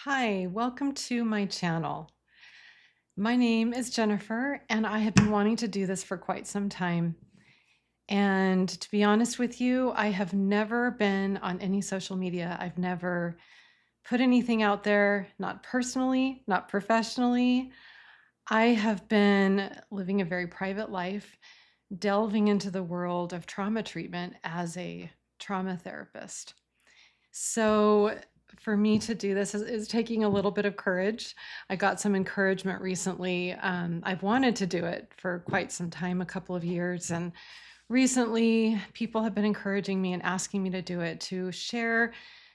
Hi, welcome to my channel. My name is Jennifer, and I have been wanting to do this for quite some time. And to be honest with you, I have never been on any social media. I've never put anything out there, not personally, not professionally. I have been living a very private life, delving into the world of trauma treatment as a trauma therapist. So for me to do this is taking a little bit of courage. I got some encouragement recently. I've wanted to do it for quite some time, a couple of years. And recently, people have been encouraging me and asking me to do it, to share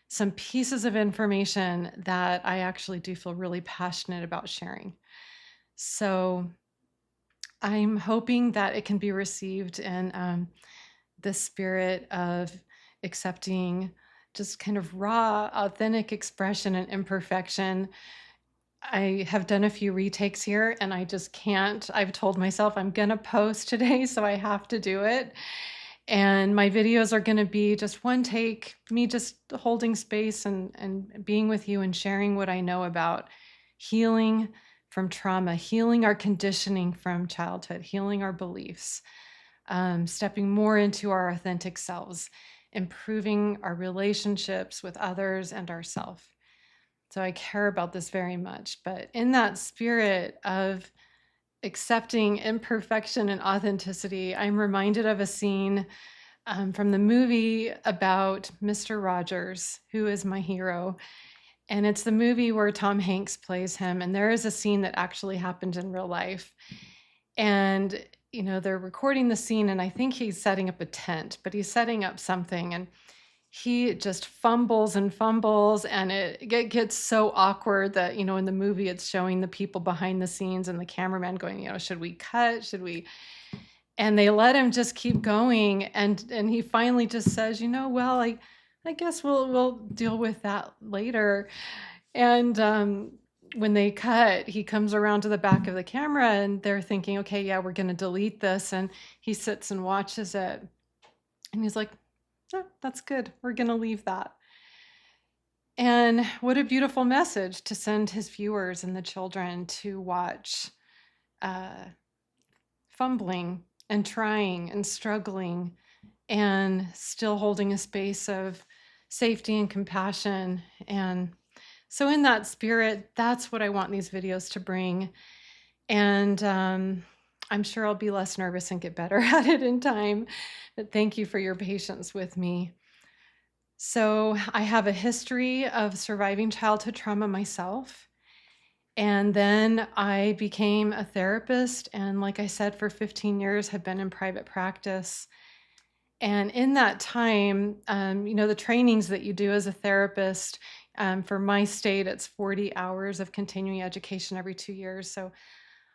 some pieces of information that I actually do feel really passionate about sharing. So I'm hoping that it can be received in the spirit of accepting just kind of raw, authentic expression and imperfection. I have done a few retakes here and I just can't. I've told myself I'm going to post today, so I have to do it. And my videos are going to be just one take, me just holding space and being with you and sharing what I know about healing from trauma, healing our conditioning from childhood, healing our beliefs, stepping more into our authentic selves, improving our relationships with others and ourselves. So I care about this very much. But in that spirit of accepting imperfection and authenticity, I'm reminded of a scene from the movie about Mr. Rogers, who is my hero. And it's the movie where Tom Hanks plays him. And there is a scene that actually happened in real life. And, they're recording the scene, and I think he's setting up a tent, but he's setting up something. And he just fumbles and fumbles, and it gets so awkward that, in the movie, it's showing the people behind the scenes and the cameraman going, should we cut? Should we? And they let him just keep going. And he finally just says, well, I guess we'll deal with that later. And when they cut, he comes around to the back of the camera and they're thinking, okay, yeah, we're going to delete this. And he sits and watches it. And he's like, oh, that's good. We're going to leave that. And what a beautiful message to send his viewers and the children to watch uh, fumbling and trying and struggling and still holding a space of safety and compassion. And so in that spirit, that's what I want these videos to bring. And I'm sure I'll be less nervous and get better at it in time. But thank you for your patience with me. So I have a history of surviving childhood trauma myself. And then I became a therapist. And like I said, for 15 years, have been in private practice. And in that time, the trainings that you do as a therapist, for my state, it's 40 hours of continuing education every 2 years. So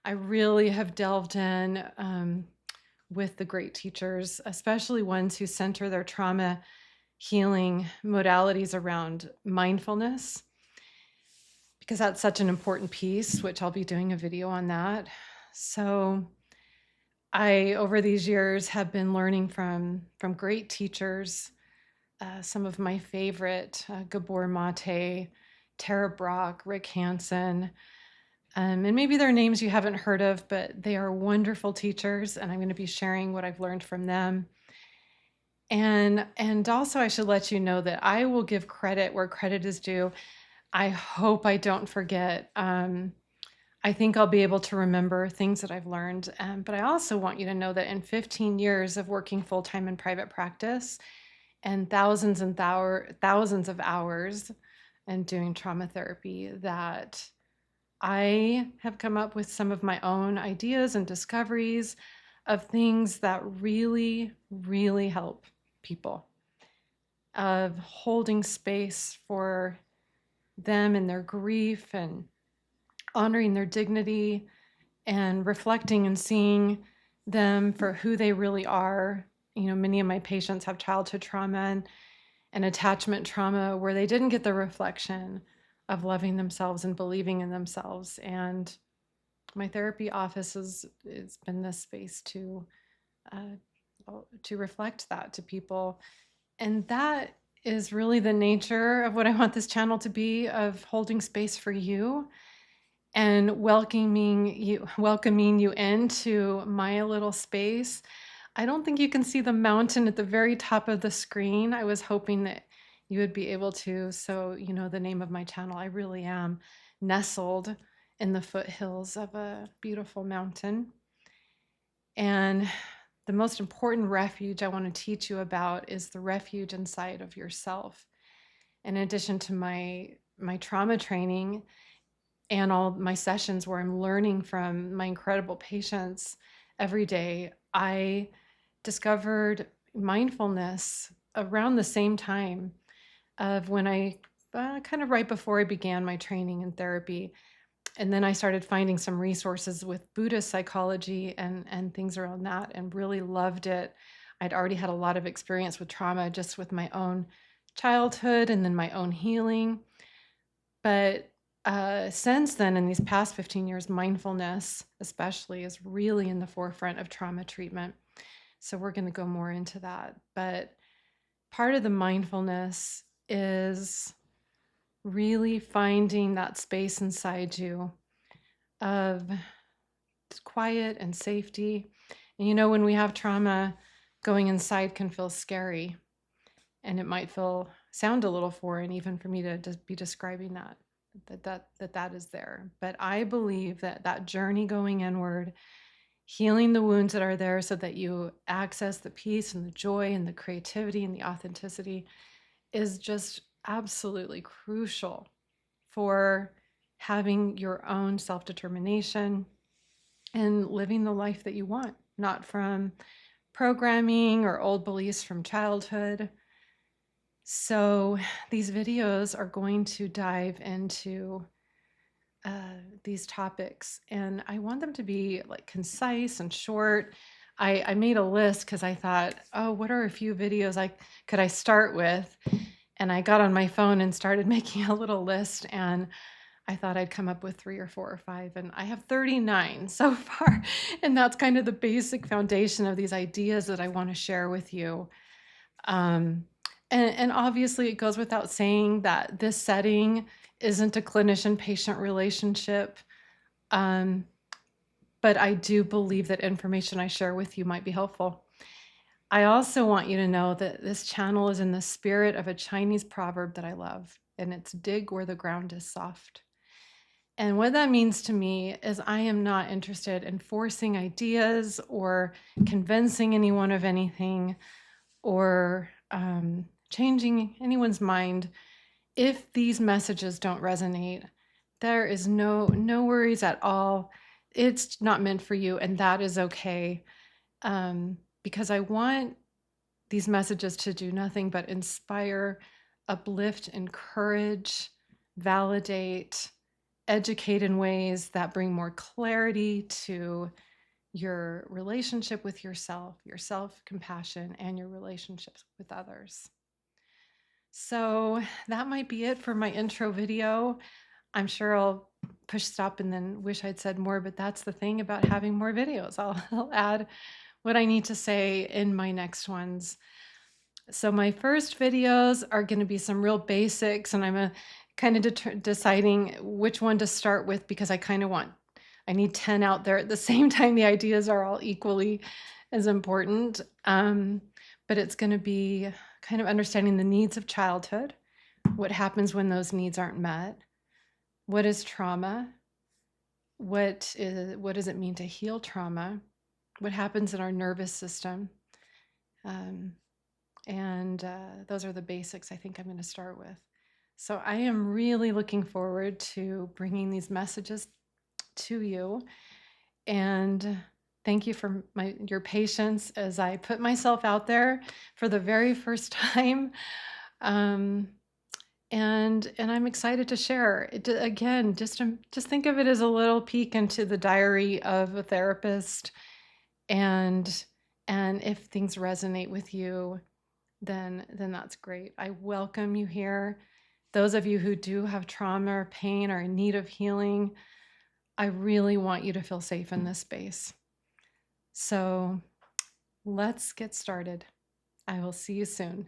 I really have delved in with the great teachers, especially ones who center their trauma healing modalities around mindfulness, because that's such an important piece, which I'll be doing a video on that. So I, over these years, have been learning from great teachers, some of my favorite, Gabor Mate, Tara Brach, Rick Hansen, and maybe they're names you haven't heard of, but they are wonderful teachers, and I'm going to be sharing what I've learned from them. And also, I should let you know that I will give credit where credit is due. I hope I don't forget. I think I'll be able to remember things that I've learned. But I also want you to know that in 15 years of working full-time in private practice and thousands of hours and doing trauma therapy, that I have come up with some of my own ideas and discoveries of things that really, really help people, of holding space for them and their grief and honoring their dignity and reflecting and seeing them for who they really are. Many of my patients have childhood trauma and attachment trauma where they didn't get the reflection of loving themselves and believing in themselves. And my therapy office it's been this space to reflect that to people. And that is really the nature of what I want this channel to be, of holding space for you and welcoming you into my little space. I don't think you can see the mountain at the very top of the screen. I was hoping that you would be able to. So, you know, the name of my channel, I really am nestled in the foothills of a beautiful mountain. And the most important refuge I want to teach you about is the refuge inside of yourself. In addition to my trauma training and all my sessions where I'm learning from my incredible patients every day, I discovered mindfulness around the same time of when I kind of right before I began my training in therapy. And then I started finding some resources with Buddhist psychology and things around that, and really loved it. I'd already had a lot of experience with trauma just with my own childhood and then my own healing. But since then, in these past 15 years, mindfulness especially is really in the forefront of trauma treatment. So we're going to go more into that. But part of the mindfulness is really finding that space inside you of quiet and safety. And you know, when we have trauma, going inside can feel scary, and it might sound a little foreign even for me to just be describing that is there. But I believe that that journey going inward, healing the wounds that are there so that you access the peace and the joy and the creativity and the authenticity, is just absolutely crucial for having your own self-determination and living the life that you want, not from programming or old beliefs from childhood. So these videos are going to dive into these topics, and I want them to be like concise and short. I made a list because I thought, oh, what are a few videos I start with? And I got on my phone and started making a little list, and I thought I'd come up with 3 or 4 or 5, and I have 39 so far. And that's kind of the basic foundation of these ideas that I want to share with you. And obviously, it goes without saying that this setting isn't a clinician-patient relationship. But I do believe that information I share with you might be helpful. I also want you to know that this channel is in the spirit of a Chinese proverb that I love, and it's dig where the ground is soft. And what that means to me is I am not interested in forcing ideas or convincing anyone of anything or changing anyone's mind. If these messages don't resonate, there is no worries at all. It's not meant for you, and that is okay. Because I want these messages to do nothing but inspire, uplift, encourage, validate, educate in ways that bring more clarity to your relationship with yourself, your self-compassion, and your relationships with others. So that might be it for my intro video. I'm sure I'll push stop and then wish I'd said more, but that's the thing about having more videos. I'll add what I need to say in my next ones. So my first videos are going to be some real basics, and I'm kind of deciding which one to start with because I need 10 out there at the same time. The ideas are all equally as important. But it's going to be kind of understanding the needs of childhood, what happens when those needs aren't met, what is trauma, what does it mean to heal trauma, what happens in our nervous system, and those are the basics I think I'm going to start with. So I am really looking forward to bringing these messages to you, and thank you for your patience as I put myself out there for the very first time. And I'm excited to share it again. Just think of it as a little peek into the diary of a therapist, and if things resonate with you, then that's great. I welcome you here. Those of you who do have trauma or pain or in need of healing, I really want you to feel safe in this space. So let's get started. I will see you soon.